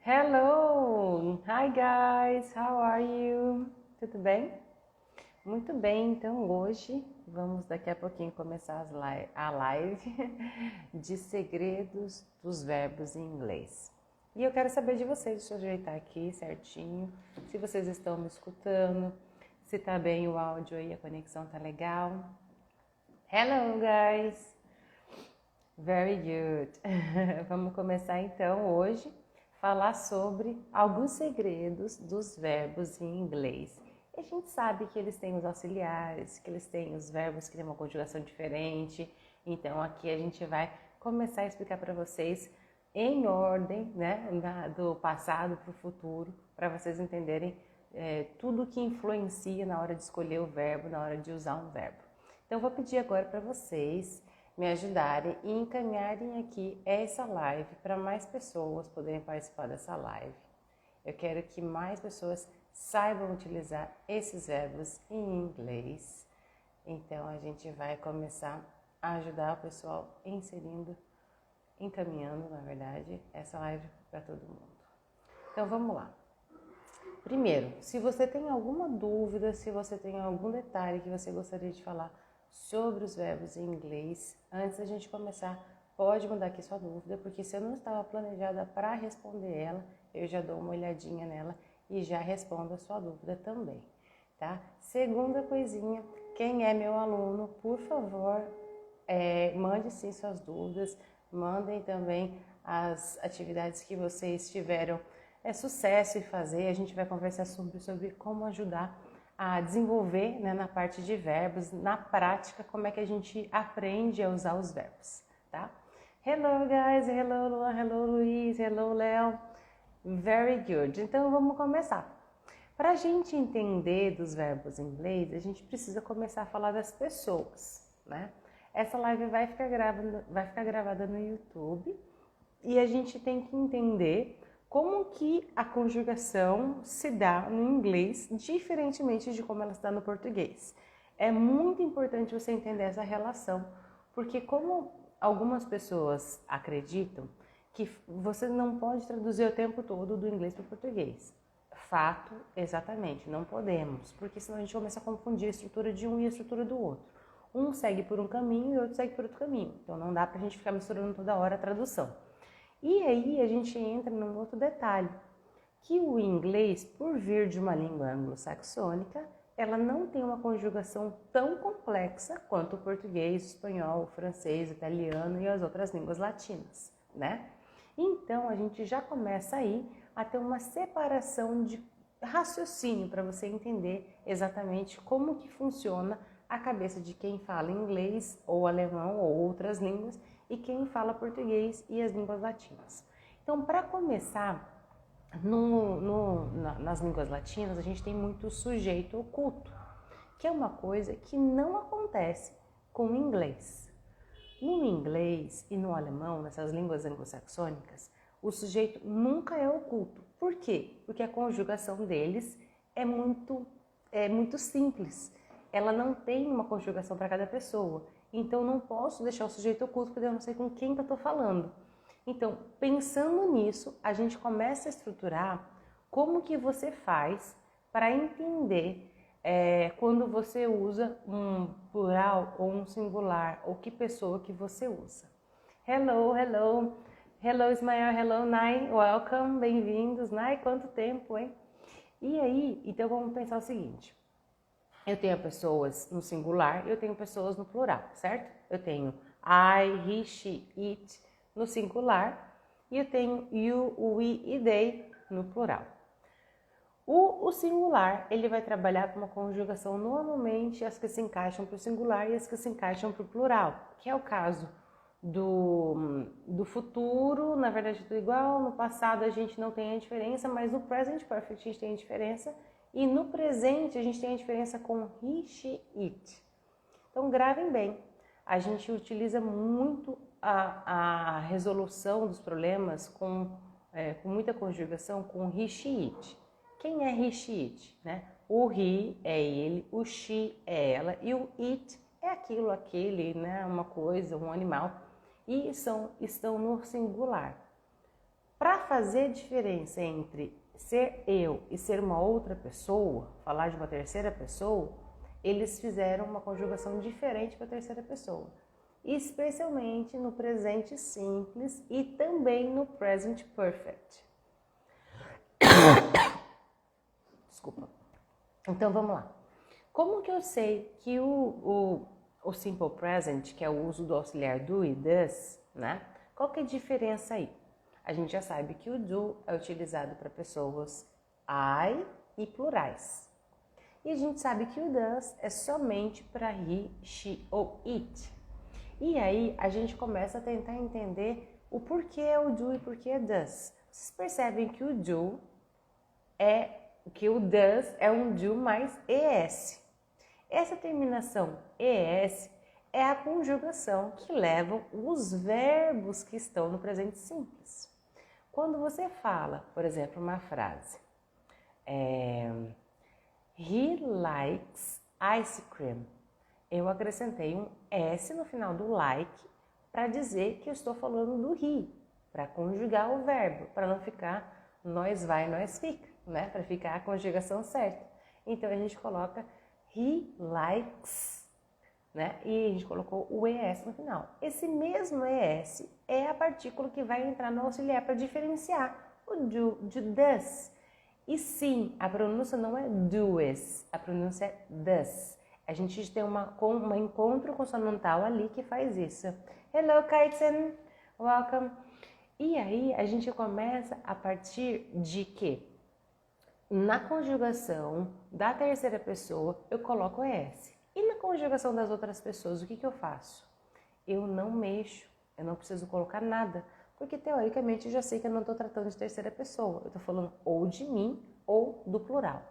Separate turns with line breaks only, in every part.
Hello! Hi guys! How are you? Tudo bem? Muito bem, então hoje vamos daqui a pouquinho começar a live de segredos dos verbos em inglês. E eu quero saber de vocês, deixa eu ajeitar aqui certinho, se vocês estão me escutando, se tá bem o áudio aí, a conexão tá legal. Hello guys! Very good! Vamos começar então hoje falar sobre alguns segredos dos verbos em inglês. E a gente sabe que eles têm os auxiliares, que eles têm os verbos que têm uma conjugação diferente. Então aqui a gente vai começar a explicar para vocês em ordem, né, do passado para o futuro, para vocês entenderem tudo que influencia na hora de escolher o verbo, na hora de usar um verbo. Então eu vou pedir agora para vocês me ajudarem e encaminharem aqui essa live para mais pessoas poderem participar dessa live. Eu quero que mais pessoas saibam utilizar esses verbos em inglês. Então a gente vai começar a ajudar o pessoal encaminhando, na verdade, essa live para todo mundo. Então vamos lá. Primeiro, se você tem alguma dúvida, se você tem algum detalhe que você gostaria de falar sobre os verbos em inglês, antes da gente começar, pode mandar aqui sua dúvida, porque se eu não estava planejada para responder ela, eu já dou uma olhadinha nela e já respondo a sua dúvida também, tá? Segunda coisinha, quem é meu aluno, por favor, mande sim suas dúvidas, mandem também as atividades que vocês tiveram sucesso em fazer, a gente vai conversar sobre como ajudar a desenvolver, né, na parte de verbos, na prática, como é que a gente aprende a usar os verbos, tá? Hello guys, hello Luan, hello Luiz, hello Léo, very good. Então vamos começar. Para a gente entender dos verbos em inglês, a gente precisa começar a falar das pessoas, né? Essa live vai ficar gravada no YouTube e a gente tem que entender como que a conjugação se dá no inglês, diferentemente de como ela se dá no português. É muito importante você entender essa relação, porque como algumas pessoas acreditam que você não pode traduzir o tempo todo do inglês para o português. Fato, exatamente, não podemos, porque senão a gente começa a confundir a estrutura de um e a estrutura do outro. Um segue por um caminho e o outro segue por outro caminho, então não dá pra gente ficar misturando toda hora a tradução. E aí a gente entra num outro detalhe, que o inglês, por vir de uma língua anglo-saxônica, ela não tem uma conjugação tão complexa quanto o português, o espanhol, o francês, o italiano e as outras línguas latinas, né? Então a gente já começa aí a ter uma separação de raciocínio para você entender exatamente como que funciona a cabeça de quem fala inglês ou alemão ou outras línguas e quem fala português e as línguas latinas. Então, para começar, nas línguas latinas, a gente tem muito sujeito oculto, que é uma coisa que não acontece com o inglês. No inglês e no alemão, nessas línguas anglo-saxônicas, o sujeito nunca é oculto. Por quê? Porque a conjugação deles é muito simples. Ela não tem uma conjugação para cada pessoa. Então, não posso deixar o sujeito oculto porque eu não sei com quem que eu estou falando. Então, pensando nisso, a gente começa a estruturar como que você faz para entender quando você usa um plural ou um singular, ou que pessoa que você usa. Hello, hello, hello Ismael, hello Nai, welcome, bem-vindos. Nai, quanto tempo, hein? E aí, então vamos pensar o seguinte. Eu tenho pessoas no singular e eu tenho pessoas no plural, certo? Eu tenho I, he, she, it no singular e eu tenho you, we e they no plural. O singular, ele vai trabalhar com uma conjugação normalmente as que se encaixam para o singular e as que se encaixam para o plural, que é o caso do futuro, na verdade tudo igual, no passado a gente não tem a diferença, mas no present perfect a gente tem a diferença. E no presente a gente tem a diferença com he, she, it. Então gravem bem, a gente utiliza muito a resolução dos problemas com muita conjugação com he, she, it. Quem é he, she, it? Né? O he é ele, o she é ela e o it é aquilo, aquele, né? Uma coisa, um animal. E estão no singular. Para fazer a diferença entre ser eu e ser uma outra pessoa, falar de uma terceira pessoa, eles fizeram uma conjugação diferente para a terceira pessoa, especialmente no presente simples e também no present perfect. Desculpa. Então vamos lá. Como que eu sei que o simple present, que é o uso do auxiliar do e does, né? Qual que é a diferença aí? A gente já sabe que o do é utilizado para pessoas I e plurais. E a gente sabe que o does é somente para he, she ou it. E aí a gente começa a tentar entender o porquê é o do e porquê é does. Vocês percebem que o do does é um do mais es. Essa terminação es é a conjugação que leva os verbos que estão no presente simples. Quando você fala, por exemplo, uma frase, he likes ice cream, eu acrescentei um S no final do like para dizer que eu estou falando do he, para conjugar o verbo, para não ficar nós vai, nós fica, né? Para ficar a conjugação certa. Então a gente coloca he likes, né? E a gente colocou o ES no final. Esse mesmo ES é a partícula que vai entrar no auxiliar para diferenciar o do de does. E sim, a pronúncia não é does, a pronúncia é does. A gente tem um encontro consonantal ali que faz isso. Hello, Kaiten, welcome. E aí a gente começa a partir de que na conjugação da terceira pessoa eu coloco ES. E na conjugação das outras pessoas, o que eu faço? Eu não mexo, eu não preciso colocar nada, porque teoricamente eu já sei que eu não estou tratando de terceira pessoa, eu estou falando ou de mim ou do plural.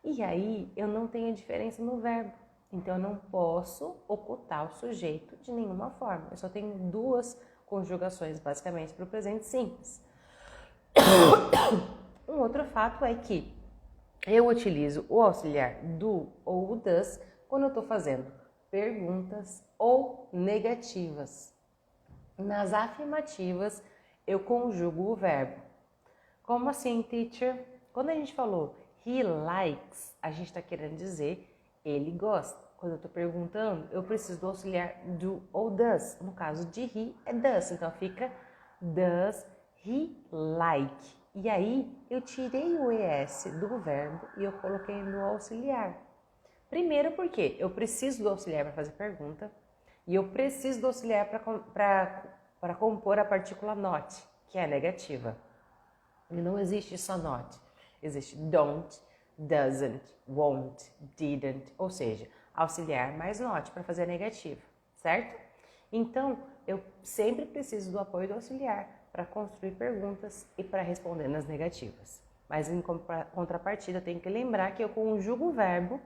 E aí eu não tenho a diferença no verbo, então eu não posso ocultar o sujeito de nenhuma forma. Eu só tenho duas conjugações basicamente para o presente simples. Um outro fato é que eu utilizo o auxiliar do ou o does quando eu estou fazendo perguntas ou negativas. Nas afirmativas, eu conjugo o verbo. Como assim, teacher? Quando a gente falou he likes, a gente está querendo dizer ele gosta. Quando eu estou perguntando, eu preciso do auxiliar do ou does. No caso de he, é does. Então fica does he like. E aí, eu tirei o ES do verbo e eu coloquei no auxiliar. Primeiro porque eu preciso do auxiliar para fazer pergunta e eu preciso do auxiliar para compor a partícula not, que é negativa. E não existe só not. Existe don't, doesn't, won't, didn't, ou seja, auxiliar mais not para fazer a negativa, certo? Então, eu sempre preciso do apoio do auxiliar para construir perguntas e para responder nas negativas. Mas em contrapartida, eu tenho que lembrar que eu conjugo o verbo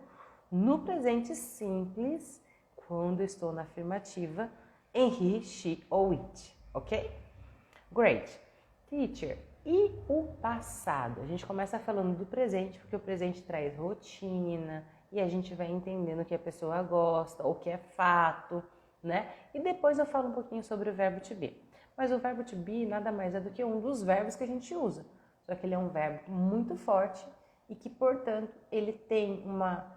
no presente simples quando estou na afirmativa em he, she ou it, ok? Great. Teacher, e o passado? A gente começa falando do presente porque o presente traz rotina e a gente vai entendendo o que a pessoa gosta ou o que é fato, né? E depois eu falo um pouquinho sobre o verbo to be. Mas o verbo to be nada mais é do que um dos verbos que a gente usa. Só que ele é um verbo muito forte e que, portanto, ele tem uma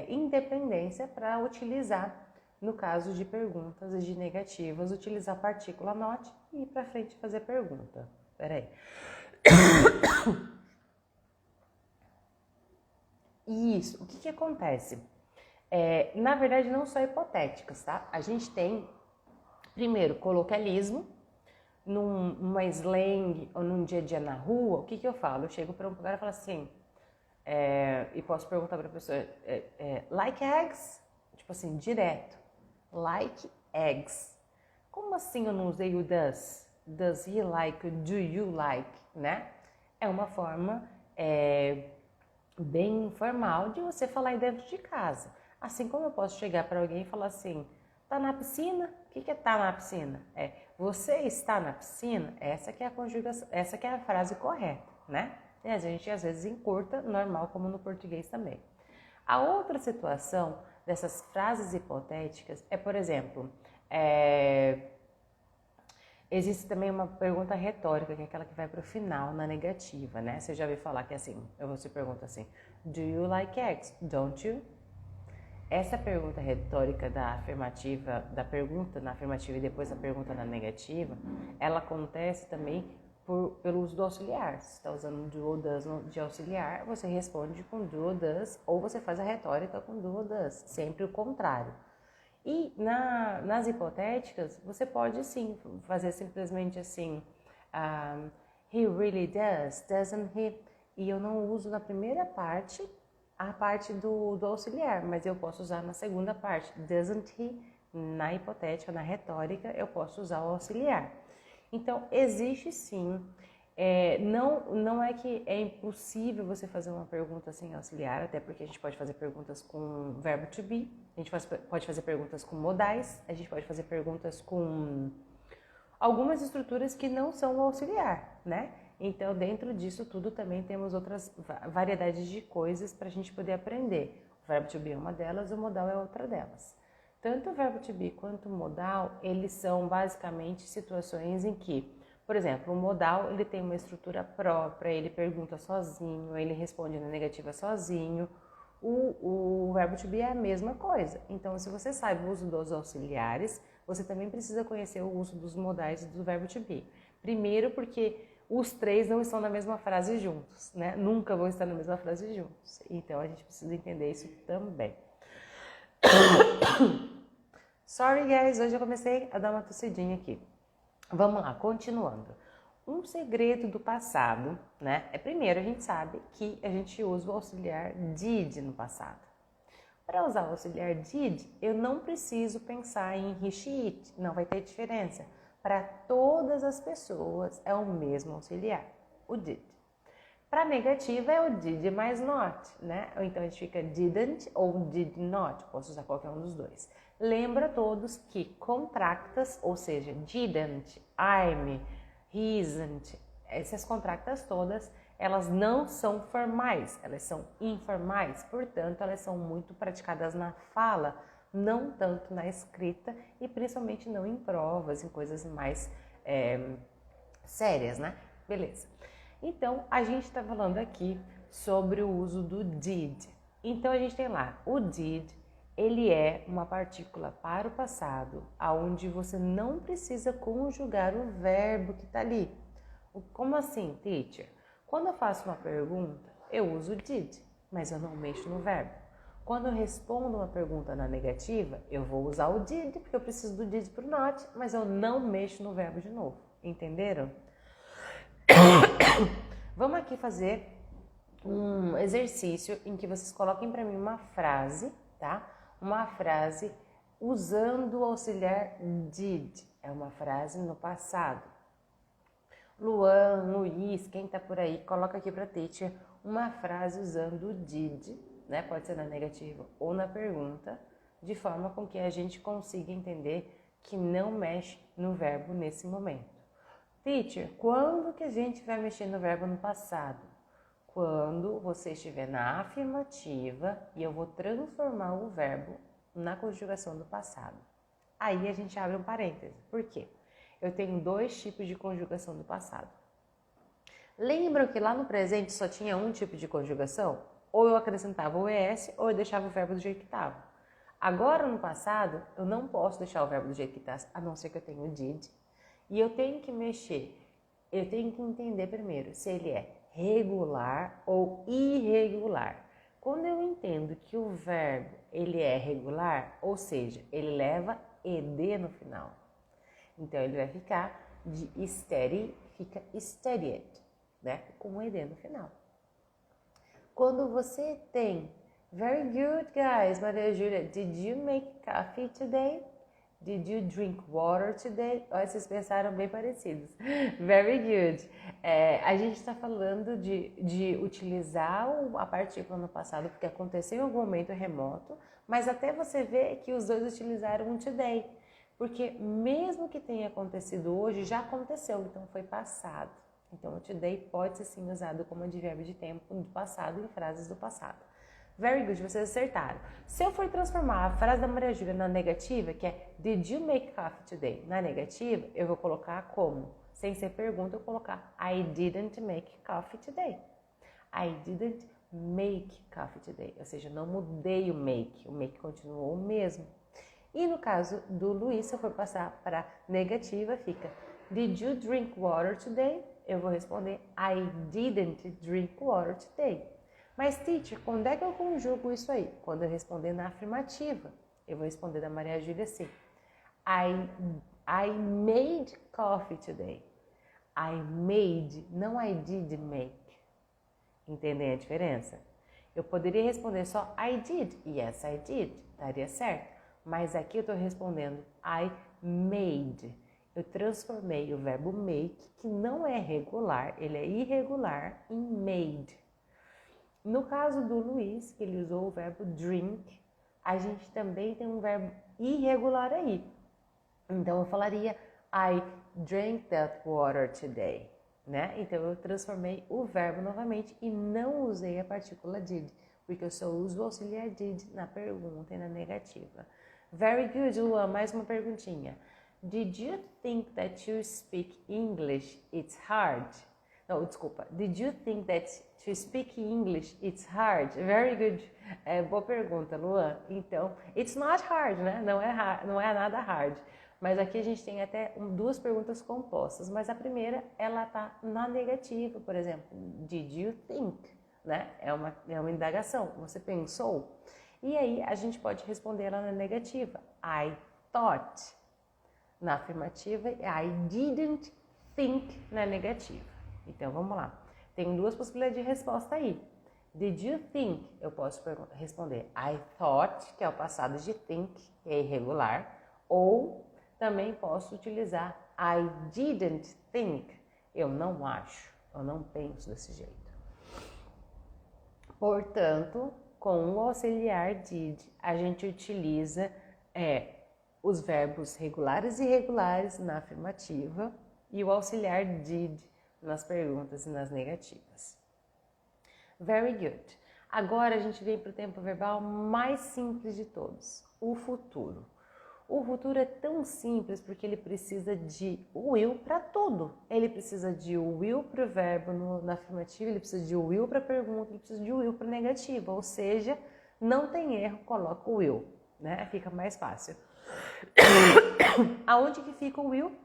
independência para utilizar, no caso de perguntas e de negativas, utilizar a partícula not e ir para frente fazer pergunta. Peraí. Isso, o que acontece? Na verdade, não só hipotéticas, tá? A gente tem, primeiro, coloquialismo, numa slang ou num dia a dia na rua. O que eu falo? Eu chego para um lugar e falo assim, e posso perguntar para a pessoa, like eggs? Tipo assim, direto. Like eggs. Como assim eu não usei o does? Does he like? Do you like? Né? É uma forma bem informal de você falar aí dentro de casa. Assim como eu posso chegar para alguém e falar assim, tá na piscina? O que é tá na piscina? Você está na piscina? Essa que é a conjugação, essa que é a frase correta, né? E a gente às vezes encurta, normal como no português também. A outra situação dessas frases hipotéticas é, por exemplo, Existe também uma pergunta retórica, que é aquela que vai para o final, na negativa, né? Você já ouviu falar que é assim, você pergunta assim, do you like eggs? Don't you? Essa pergunta retórica da afirmativa, da pergunta na afirmativa e depois a pergunta na negativa, ela acontece também pelo uso do auxiliar. Se você está usando do ou does de auxiliar, você responde com do ou does, ou você faz a retórica com do ou does, sempre o contrário. E nas hipotéticas, você pode sim fazer simplesmente assim, he really does, doesn't he? E eu não uso na primeira parte a parte do auxiliar, mas eu posso usar na segunda parte, doesn't he? Na hipotética, na retórica, eu posso usar o auxiliar. Então, existe sim. Não é que é impossível você fazer uma pergunta sem auxiliar, até porque a gente pode fazer perguntas com verbo to be, a gente pode fazer perguntas com modais, a gente pode fazer perguntas com algumas estruturas que não são o auxiliar, né? Então, dentro disso tudo também temos outras variedades de coisas para a gente poder aprender. O verbo to be é uma delas, o modal é outra delas. Tanto o verbo to be quanto o modal, eles são basicamente situações em que, por exemplo, o modal ele tem uma estrutura própria, ele pergunta sozinho, ele responde na negativa sozinho. O verbo to be é a mesma coisa. Então, se você sabe o uso dos auxiliares, você também precisa conhecer o uso dos modais do verbo to be. Primeiro, porque os três não estão na mesma frase juntos, né? Nunca vão estar na mesma frase juntos. Então, a gente precisa entender isso também. Sorry, guys, hoje eu comecei a dar uma tossidinha aqui. Vamos lá, continuando. Um segredo do passado, né? Primeiro, a gente sabe que a gente usa o auxiliar did no passado. Para usar o auxiliar did, eu não preciso pensar em he, she, it. Não vai ter diferença. Para todas as pessoas é o mesmo auxiliar, o did. Para negativa é o did mais not, né? Ou então a gente fica didn't ou did not, posso usar qualquer um dos dois. Lembra todos que contractas, ou seja, didn't, I'm, he isn't, essas contractas todas, elas não são formais, elas são informais, portanto elas são muito praticadas na fala, não tanto na escrita e principalmente não em provas, em coisas mais sérias, né? Beleza. Então, a gente está falando aqui sobre o uso do did. Então, a gente tem lá, o did, ele é uma partícula para o passado, aonde você não precisa conjugar o verbo que está ali. Como assim, teacher? Quando eu faço uma pergunta, eu uso did, mas eu não mexo no verbo. Quando eu respondo uma pergunta na negativa, eu vou usar o did, porque eu preciso do did para o not, mas eu não mexo no verbo de novo. Entenderam? Vamos aqui fazer um exercício em que vocês coloquem para mim uma frase, tá? Uma frase usando o auxiliar did. É uma frase no passado. Luan, Luiz, quem tá por aí, coloca aqui pra teacher uma frase usando o did, né? Pode ser na negativa ou na pergunta, de forma com que a gente consiga entender que não mexe no verbo nesse momento. Teacher, quando que a gente vai mexer no verbo no passado? Quando você estiver na afirmativa e eu vou transformar o verbo na conjugação do passado. Aí a gente abre um parêntese. Por quê? Eu tenho dois tipos de conjugação do passado. Lembram que lá no presente só tinha um tipo de conjugação? Ou eu acrescentava o ES ou eu deixava o verbo do jeito que estava. Agora no passado, eu não posso deixar o verbo do jeito que está, a não ser que eu tenha o did. E eu tenho que mexer, eu tenho que entender primeiro se ele é regular ou irregular. Quando eu entendo que o verbo ele é regular, ou seja, ele leva ed no final, então ele vai ficar de steady, fica steadied, né? Com ed no final. Quando você tem very good, guys, Maria Júlia, did you make coffee today? Did you drink water today? Olha, vocês pensaram bem parecidos. Very good. A gente está falando de utilizar a partícula no passado porque aconteceu em algum momento remoto, mas até você ver que os dois utilizaram um today. Porque mesmo que tenha acontecido hoje, já aconteceu, então foi passado. Então o today pode ser sim usado como advérbio de tempo do passado em frases do passado. Very good, vocês acertaram. Se eu for transformar a frase da Maria Júlia na negativa, que é Did you make coffee today? Na negativa, eu vou colocar como? Sem ser pergunta, eu vou colocar I didn't make coffee today. I didn't make coffee today. Ou seja, não mudei o make continuou o mesmo. E no caso do Luiz, se eu for passar para negativa, fica Did you drink water today? Eu vou responder I didn't drink water today. Mas, teacher, quando é que eu conjugo isso aí? Quando eu responder na afirmativa. Eu vou responder da Maria Júlia assim. I made coffee today. I made, não I did make. Entendem a diferença? Eu poderia responder só I did. Yes, I did. Daria certo. Mas aqui eu estou respondendo I made. Eu transformei o verbo make, que não é regular, ele é irregular, em made. No caso do Luiz, que ele usou o verbo drink, a gente também tem um verbo irregular aí. Então eu falaria I drank that water today, né? Então eu transformei o verbo novamente e não usei a partícula did, porque eu só uso o auxiliar did na pergunta e na negativa. Very good, Luan. Mais uma perguntinha. Did you think that you speak English, it's hard? Não, desculpa. Did you think that to speak English, it's hard? Very good. Boa pergunta, Luan. Então, it's not hard, né? Não é nada hard. Mas aqui a gente tem até duas perguntas compostas. Mas a primeira, ela tá na negativa, por exemplo. Did you think? Né? É uma indagação. Você pensou? E aí a gente pode responder ela na negativa. I thought. Na afirmativa, I didn't think na negativa. Então, vamos lá. Tem duas possibilidades de resposta aí. Did you think? Eu posso responder I thought, que é o passado de think, que é irregular. Ou também posso utilizar I didn't think. Eu não acho, eu não penso desse jeito. Portanto, com o auxiliar did, a gente utiliza os verbos regulares e irregulares na afirmativa e o auxiliar did nas perguntas e nas negativas. Very good. Agora a gente vem para o tempo verbal mais simples de todos, o futuro. O futuro é tão simples porque ele precisa de will para tudo. Ele precisa de will para o verbo na afirmativa, ele precisa de will para a pergunta, ele precisa de will para a negativa. Ou seja, não tem erro, coloca o will, né? Fica mais fácil. Aonde que fica o will?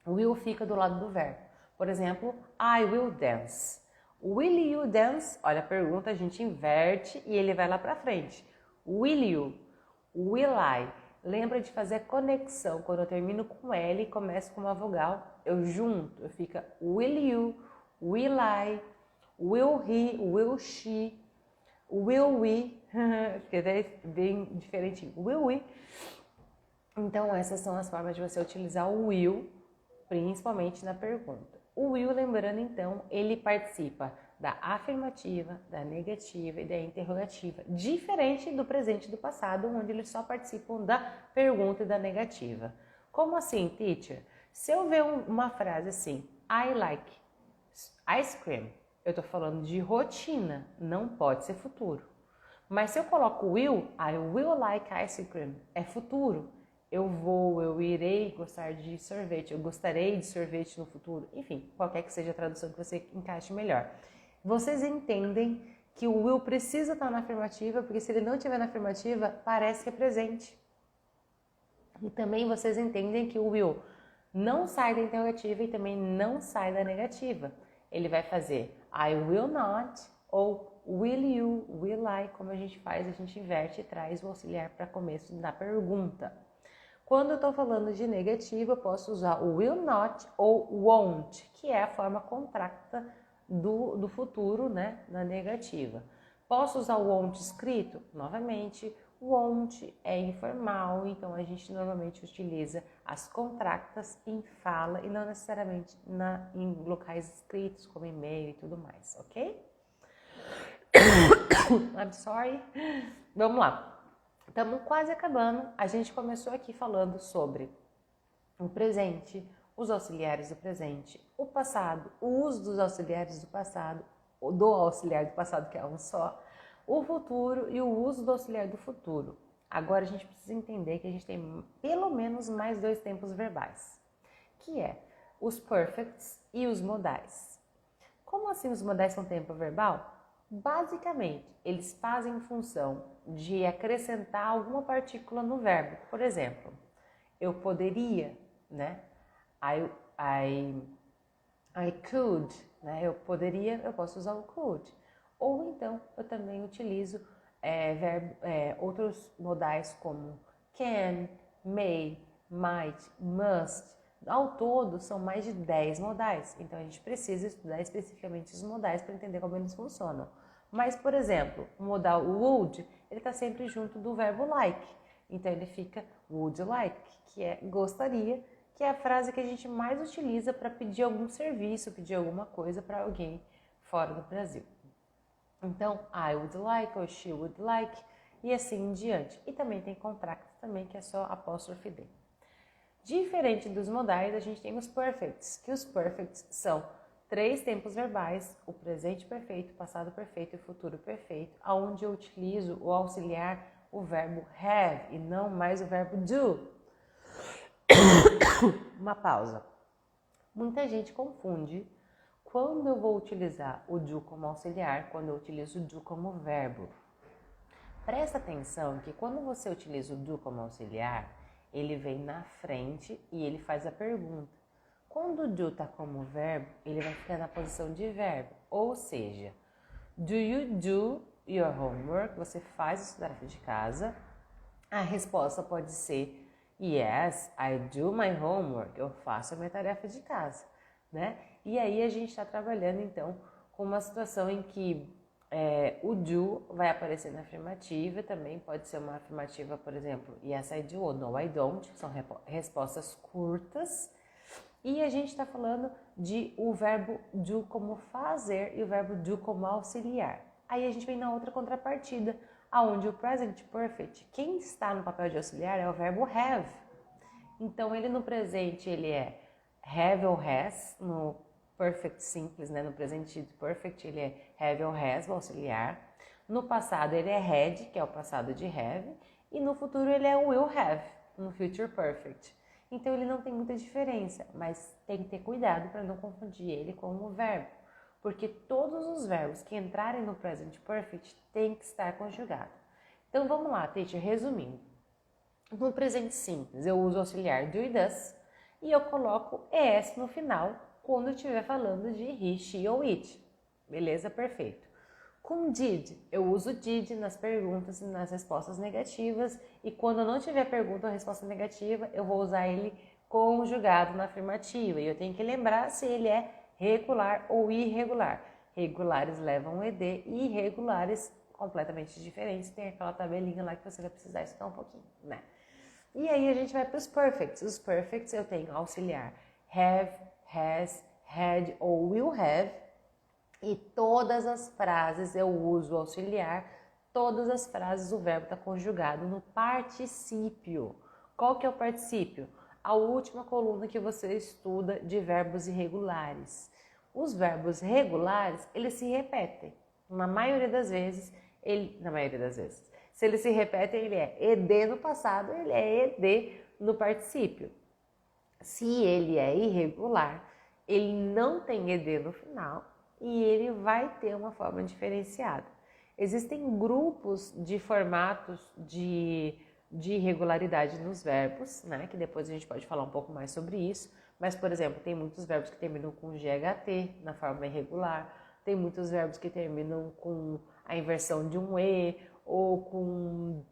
O will fica do lado do verbo. Por exemplo, I will dance. Will you dance? Olha a pergunta, a gente inverte e ele vai lá para frente. Will you? Will I? Lembra de fazer a conexão. Quando eu termino com L e começo com uma vogal, eu junto. Fica will you, will I, will he, will she, will we. Que é bem diferente. Will we. Então, essas são as formas de você utilizar o will, principalmente na pergunta. O will, lembrando então, ele participa da afirmativa, da negativa e da interrogativa, diferente do presente e do passado, onde eles só participam da pergunta e da negativa. Como assim, teacher? Se eu ver uma frase assim, I like ice cream, eu estou falando de rotina, não pode ser futuro. Mas se eu coloco will, I will like ice cream, é futuro. Eu irei gostar de sorvete, eu gostaria de sorvete no futuro. Enfim, qualquer que seja a tradução que você encaixe melhor. Vocês entendem que o will precisa estar na afirmativa, porque se ele não estiver na afirmativa, parece que é presente. E também vocês entendem que o will não sai da interrogativa e também não sai da negativa. Ele vai fazer I will not ou will you, will I, como a gente faz, a gente inverte e traz o auxiliar para começo da pergunta. Quando eu estou falando de negativa, eu posso usar o will not ou won't, que é a forma contracta do futuro, né, na negativa. Posso usar o won't escrito? Novamente, won't é informal, então a gente normalmente utiliza as contractas em fala e não necessariamente em locais escritos, como e-mail e tudo mais, ok? I'm sorry. Vamos lá. Estamos quase acabando. A gente começou aqui falando sobre o presente, os auxiliares do presente, o passado, o uso dos auxiliares do passado, do auxiliar do passado, que é um só, O futuro e o uso do auxiliar do futuro. Agora a gente precisa entender que a gente tem pelo menos mais 2 tempos verbais, que é os perfects e os modais. Como assim os modais são tempo verbal? Basicamente, eles fazem função de acrescentar alguma partícula no verbo. Por exemplo, eu poderia, né? I could, né? Eu poderia, eu posso usar o could. Ou então, eu também utilizo outros modais como can, may, might, must. Ao todo, são mais de 10 modais. Então, a gente precisa estudar especificamente os modais para entender como eles funcionam. Mas, por exemplo, o modal would, ele está sempre junto do verbo like. Então, ele fica would like, que é gostaria, que é a frase que a gente mais utiliza para pedir algum serviço, pedir alguma coisa para alguém fora do Brasil. Então, I would like ou she would like e assim em diante. E também tem contract também, que é só apóstrofe D. Diferente dos modais, a gente tem os perfects, que os perfects são 3 tempos verbais, o presente perfeito, passado perfeito e futuro perfeito, onde eu utilizo o auxiliar, o verbo have e não mais o verbo do. Uma pausa. Muita gente confunde quando eu vou utilizar o do como auxiliar, quando eu utilizo o do como verbo. Presta atenção que quando você utiliza o do como auxiliar, ele vem na frente e ele faz a pergunta. Quando o do está como verbo, ele vai ficar na posição de verbo. Ou seja, do you do your homework? Você faz a sua tarefa de casa? A resposta pode ser yes, I do my homework. Eu faço a minha tarefa de casa, né? E aí a gente está trabalhando então com uma situação em que o do vai aparecer na afirmativa, também pode ser uma afirmativa, por exemplo, yes I do ou no I don't, são respostas curtas. E a gente está falando de o verbo do como fazer e o verbo do como auxiliar. Aí a gente vem na outra contrapartida, aonde o present perfect, quem está no papel de auxiliar é o verbo have. Então ele no presente ele é have ou has, no perfect simples, né? No presente perfect ele é have ou has, o auxiliar. No passado ele é had, que é o passado de have, e no futuro ele é will have, no future perfect. Então ele não tem muita diferença, mas tem que ter cuidado para não confundir ele com o verbo, porque todos os verbos que entrarem no present perfect têm que estar conjugados. Então vamos lá, teacher, resumindo. No presente simples eu uso o auxiliar do e does e eu coloco es no final quando eu estiver falando de he, she ou it. Beleza? Perfeito. Com did, eu uso did nas perguntas e nas respostas negativas e quando eu não tiver pergunta ou resposta negativa, eu vou usar ele conjugado na afirmativa. E eu tenho que lembrar se ele é regular ou irregular. Regulares levam ed e irregulares completamente diferentes. Tem aquela tabelinha lá que você vai precisar estudar um pouquinho, né? E aí a gente vai para os perfects. Os perfects eu tenho auxiliar have, has, had ou will have. E todas as frases eu uso auxiliar, todas as frases o verbo está conjugado no particípio. Qual que é o particípio? A última coluna que você estuda de verbos irregulares. Os verbos regulares, eles se repetem. Na maioria das vezes, se ele se repete, ele é ed no passado, ele é ed no particípio. Se ele é irregular, ele não tem ed no final, e ele vai ter uma forma diferenciada. Existem grupos de formatos de irregularidade nos verbos, né? Que depois a gente pode falar um pouco mais sobre isso. Mas, por exemplo, tem muitos verbos que terminam com GHT na forma irregular. Tem muitos verbos que terminam com a inversão de um E ou com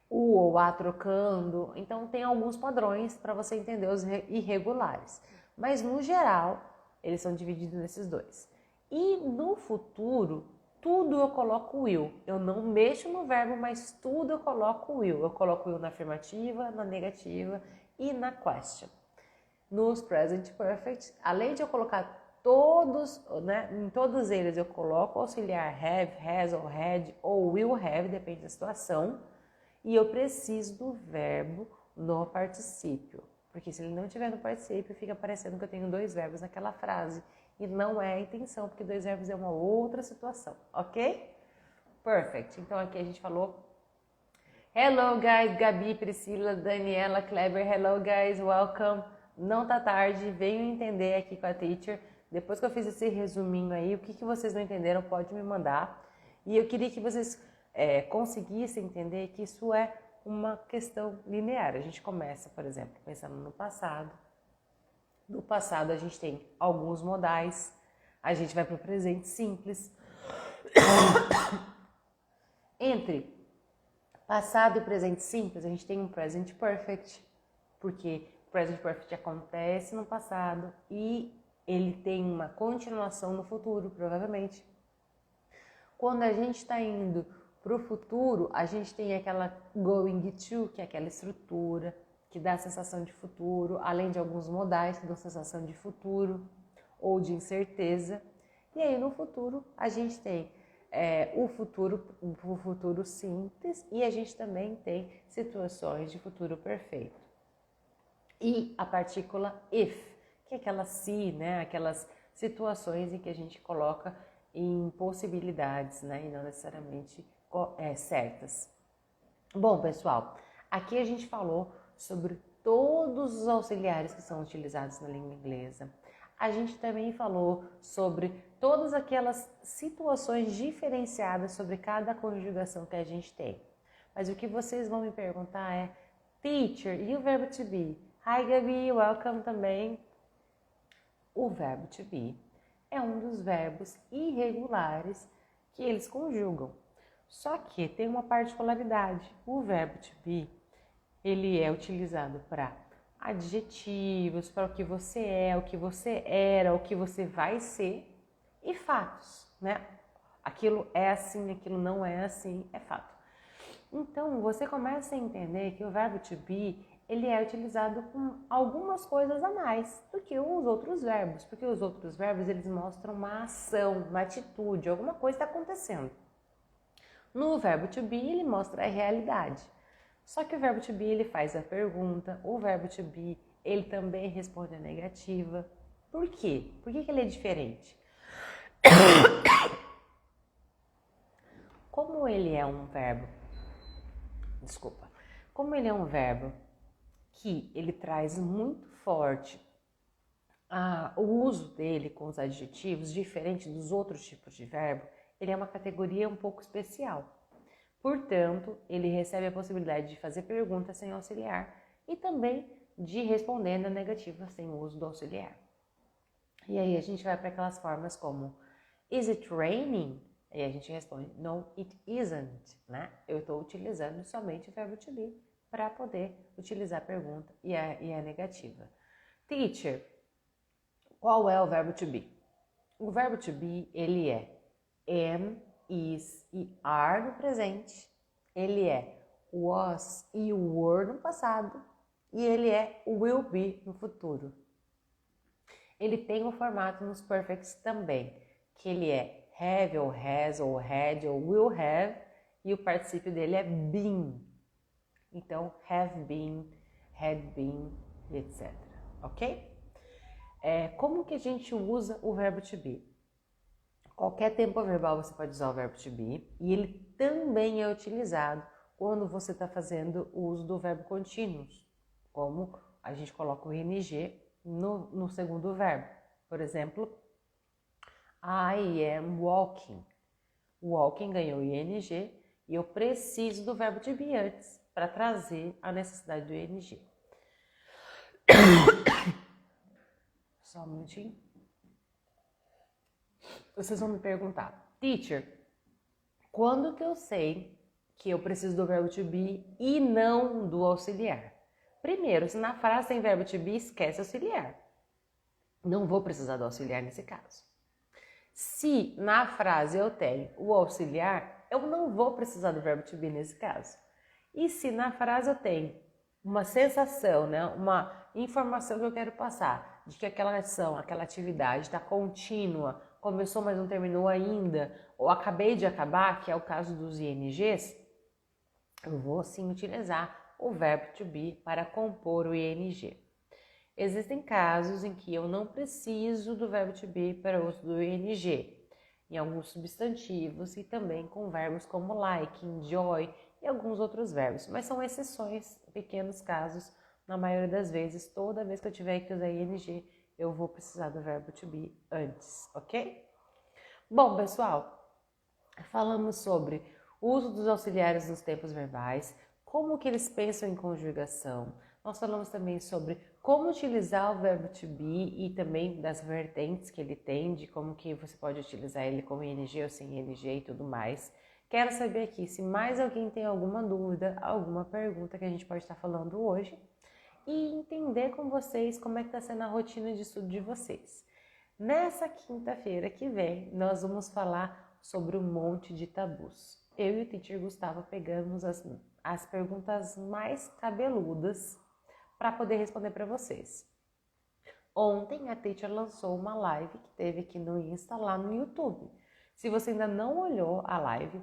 U ou A trocando. Então, tem alguns padrões para você entender os irregulares. Mas, no geral, eles são divididos nesses dois. E no futuro, tudo eu coloco will. Eu não mexo no verbo, mas tudo eu coloco will. Eu coloco will na afirmativa, na negativa e na question. Nos present perfect, além de eu colocar todos, né, em todos eles eu coloco auxiliar have, has ou had ou will have, depende da situação. E eu preciso do verbo no particípio. Porque se ele não estiver no particípio, fica parecendo que eu tenho 2 verbos naquela frase. E não é a intenção, porque 2 verbos é uma outra situação, ok? perfect. Então aqui a gente falou hello guys, Gabi, Priscila, Daniela, Kleber, hello guys, welcome. Não tá tarde, venham entender aqui com a teacher. Depois que eu fiz esse resuminho aí, o que vocês não entenderam pode me mandar. E eu queria que vocês conseguissem entender que isso é uma questão linear. A gente começa, por exemplo, pensando no passado. Do passado a gente tem alguns modais, a gente vai para o presente simples. Entre passado e presente simples, a gente tem um present perfect, porque o present perfect acontece no passado e ele tem uma continuação no futuro, provavelmente. Quando a gente está indo para o futuro, a gente tem aquela going to, que é aquela estrutura que dá a sensação de futuro, além de alguns modais que dão a sensação de futuro ou de incerteza. E aí no futuro a gente tem o futuro simples e a gente também tem situações de futuro perfeito. E a partícula if, que é aquela se, né? Aquelas situações em que a gente coloca em possibilidades, né? E não necessariamente certas. Bom, pessoal, aqui a gente falou sobre todos os auxiliares que são utilizados na língua inglesa. A gente também falou sobre todas aquelas situações diferenciadas sobre cada conjugação que a gente tem. Mas o que vocês vão me perguntar é, teacher, e o verbo to be? Hi, Gabi, welcome também. O verbo to be é um dos verbos irregulares que eles conjugam. Só que tem uma particularidade. O verbo to be, ele é utilizado para adjetivos, para o que você é, o que você era, o que você vai ser e fatos, né? Aquilo é assim, aquilo não é assim, é fato. Então, você começa a entender que o verbo to be, ele é utilizado com algumas coisas a mais do que os outros verbos, porque os outros verbos, eles mostram uma ação, uma atitude, alguma coisa está acontecendo. No verbo to be, ele mostra a realidade. Só que o verbo to be, ele faz a pergunta, o verbo to be, ele também responde a negativa. Por quê? Por que ele é diferente? Como ele é um verbo, como ele é um verbo que ele traz muito forte o uso dele com os adjetivos, diferente dos outros tipos de verbo, ele é uma categoria um pouco especial. Portanto, ele recebe a possibilidade de fazer perguntas sem auxiliar e também de responder na negativa sem o uso do auxiliar. E aí a gente vai para aquelas formas como is it raining? E a gente responde no, it isn't, né? Eu estou utilizando somente o verbo to be para poder utilizar a pergunta e a negativa. Teacher, qual é o verbo to be? O verbo to be, ele é am, is e are no presente, ele é was e were no passado e ele é will be no futuro. Ele tem um formato nos perfects também, que ele é have ou has ou had ou will have e o particípio dele é been. Então, have been, had been, etc. Ok? Como que a gente usa o verbo to be? Qualquer tempo verbal você pode usar o verbo to be e ele também é utilizado quando você está fazendo o uso do verbo continuous, como a gente coloca o ing no segundo verbo. Por exemplo, I am walking. Walking ganhou ing e eu preciso do verbo to be antes para trazer a necessidade do ing. Só um minutinho. Vocês vão me perguntar, teacher, quando que eu sei que eu preciso do verbo to be e não do auxiliar? Primeiro, se na frase tem verbo to be, esquece auxiliar. Não vou precisar do auxiliar nesse caso. Se na frase eu tenho o auxiliar, eu não vou precisar do verbo to be nesse caso. E se na frase eu tenho uma sensação, né, uma informação que eu quero passar, de que aquela ação, aquela atividade está contínua, começou, mas não terminou ainda, ou acabei de acabar, que é o caso dos INGs, eu vou sim utilizar o verbo to be para compor o ING. Existem casos em que eu não preciso do verbo to be para o uso do ING. em alguns substantivos e também com verbos como like, enjoy e alguns outros verbos. Mas são exceções, pequenos casos. Na maioria das vezes, toda vez que eu tiver que usar ing, eu vou precisar do verbo to be antes, ok? Bom, pessoal, falamos sobre o uso dos auxiliares nos tempos verbais, como que eles pensam em conjugação. Nós falamos também sobre como utilizar o verbo to be e também das vertentes que ele tem, de como que você pode utilizar ele com ing ou sem ing e tudo mais. Quero saber aqui se mais alguém tem alguma dúvida, alguma pergunta que a gente pode estar falando hoje e entender com vocês como é que está sendo a rotina de estudo de vocês. Nessa quinta-feira que vem, nós vamos falar sobre um monte de tabus. Eu e o teacher Gustavo pegamos as perguntas mais cabeludas para poder responder para vocês. Ontem a teacher lançou uma live que teve aqui no Insta, lá no YouTube. Se você ainda não olhou a live,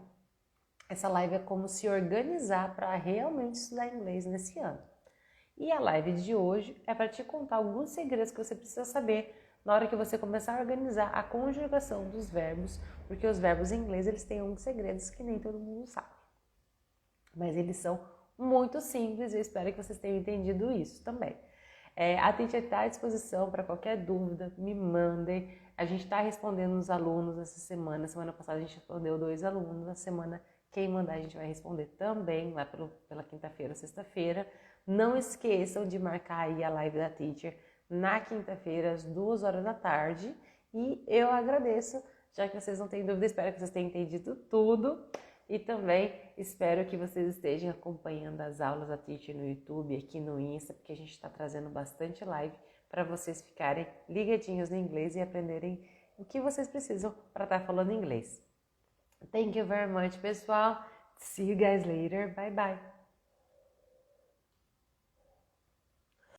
essa live é como se organizar para realmente estudar inglês nesse ano. E a live de hoje é para te contar alguns segredos que você precisa saber na hora que você começar a organizar a conjugação dos verbos, porque os verbos em inglês eles têm alguns segredos que nem todo mundo sabe. Mas eles são muito simples e eu espero que vocês tenham entendido isso também. A teacher está à disposição para qualquer dúvida, me mandem. A gente está respondendo os alunos essa semana. Semana passada a gente respondeu 2 alunos. Na semana, quem mandar a gente vai responder também, lá pela quinta-feira, sexta-feira. Não esqueçam de marcar aí a live da teacher na quinta-feira, às 2 horas da tarde. E eu agradeço, já que vocês não têm dúvida, espero que vocês tenham entendido tudo. E também espero que vocês estejam acompanhando as aulas da teacher no YouTube, aqui no Insta, porque a gente está trazendo bastante live para vocês ficarem ligadinhos no inglês e aprenderem o que vocês precisam para estar falando inglês. Thank you very much, pessoal. See you guys later. Bye, bye.